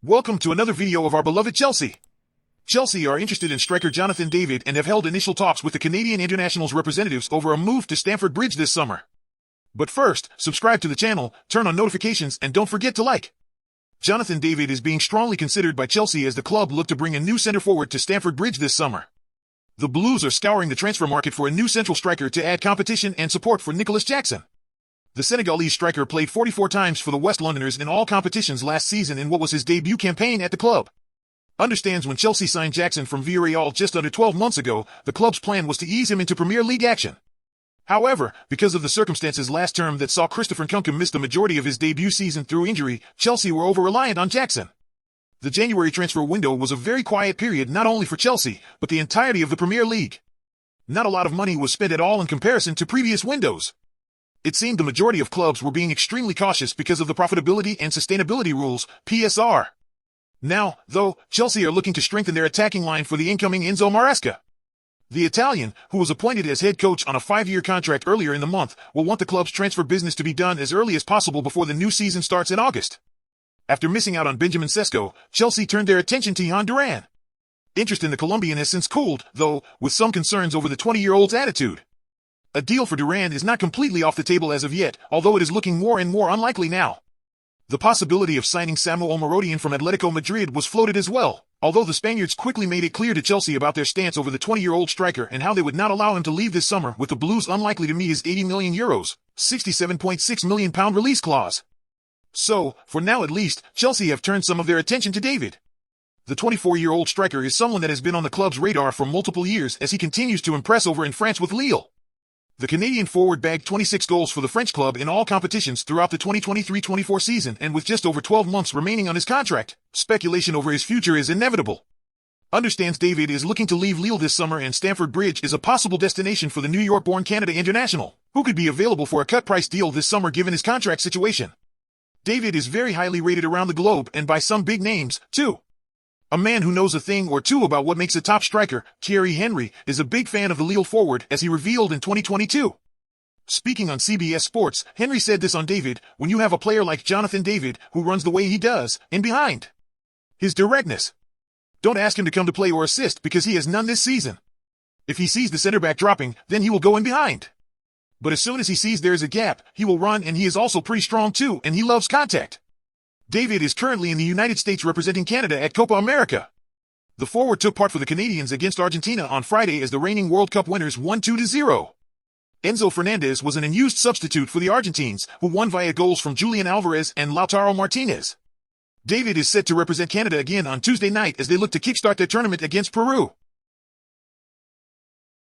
Welcome to another video of our beloved Chelsea. Chelsea are interested in striker Jonathan David and have held initial talks with the Canadian international's representatives over a move to Stamford Bridge this summer. But first, subscribe to the channel, turn on notifications, and don't forget to like. Jonathan David is being strongly considered by Chelsea as the club look to bring a new centre-forward to Stamford Bridge this summer. The Blues are scouring the transfer market for a new central striker to add competition and support for Nicholas Jackson. The Senegalese striker played 44 times for the West Londoners in all competitions last season in what was his debut campaign at the club. Understands when Chelsea signed Jackson from Villarreal just under 12 months ago, the club's plan was to ease him into Premier League action. However, because of the circumstances last term that saw Christopher Nkunku miss the majority of his debut season through injury, Chelsea were over-reliant on Jackson. The January transfer window was a very quiet period not only for Chelsea, but the entirety of the Premier League. Not a lot of money was spent at all in comparison to previous windows. It seemed the majority of clubs were being extremely cautious because of the profitability and sustainability rules, PSR. Now, though, Chelsea are looking to strengthen their attacking line for the incoming Enzo Maresca. The Italian, who was appointed as head coach on a 5-year contract earlier in the month, will want the club's transfer business to be done as early as possible before the new season starts in August. After missing out on Benjamin Sesko, Chelsea turned their attention to Yhan Duran. Interest in the Colombian has since cooled, though, with some concerns over the 20-year-old's attitude. A deal for Duran is not completely off the table as of yet, although it is looking more and more unlikely now. The possibility of signing Samuel Omorodian from Atletico Madrid was floated as well, although the Spaniards quickly made it clear to Chelsea about their stance over the 20-year-old striker and how they would not allow him to leave this summer, with the Blues unlikely to meet his €80 million, £67.6 million release clause. So, for now at least, Chelsea have turned some of their attention to David. The 24-year-old striker is someone that has been on the club's radar for multiple years as he continues to impress over in France with Lille. The Canadian forward bagged 26 goals for the French club in all competitions throughout the 2023-24 season, and with just over 12 months remaining on his contract, speculation over his future is inevitable. Understands David is looking to leave Lille this summer, and Stamford Bridge is a possible destination for the New York-born Canada international, who could be available for a cut-price deal this summer given his contract situation. David is very highly rated around the globe and by some big names, too. A man who knows a thing or two about what makes a top striker, Thierry Henry, is a big fan of the Lille forward, as he revealed in 2022. Speaking on CBS Sports, Henry said this on David: "When you have a player like Jonathan David, who runs the way he does, in behind. His directness. Don't ask him to come to play or assist because he has none this season. If he sees the center back dropping, then he will go in behind. But as soon as he sees there is a gap, he will run, and he is also pretty strong too, and he loves contact." David is currently in the United States representing Canada at Copa America. The forward took part for the Canadians against Argentina on Friday as the reigning World Cup winners won 2-0. Enzo Fernandez was an unused substitute for the Argentines, who won via goals from Julian Alvarez and Lautaro Martinez. David is set to represent Canada again on Tuesday night as they look to kickstart their tournament against Peru.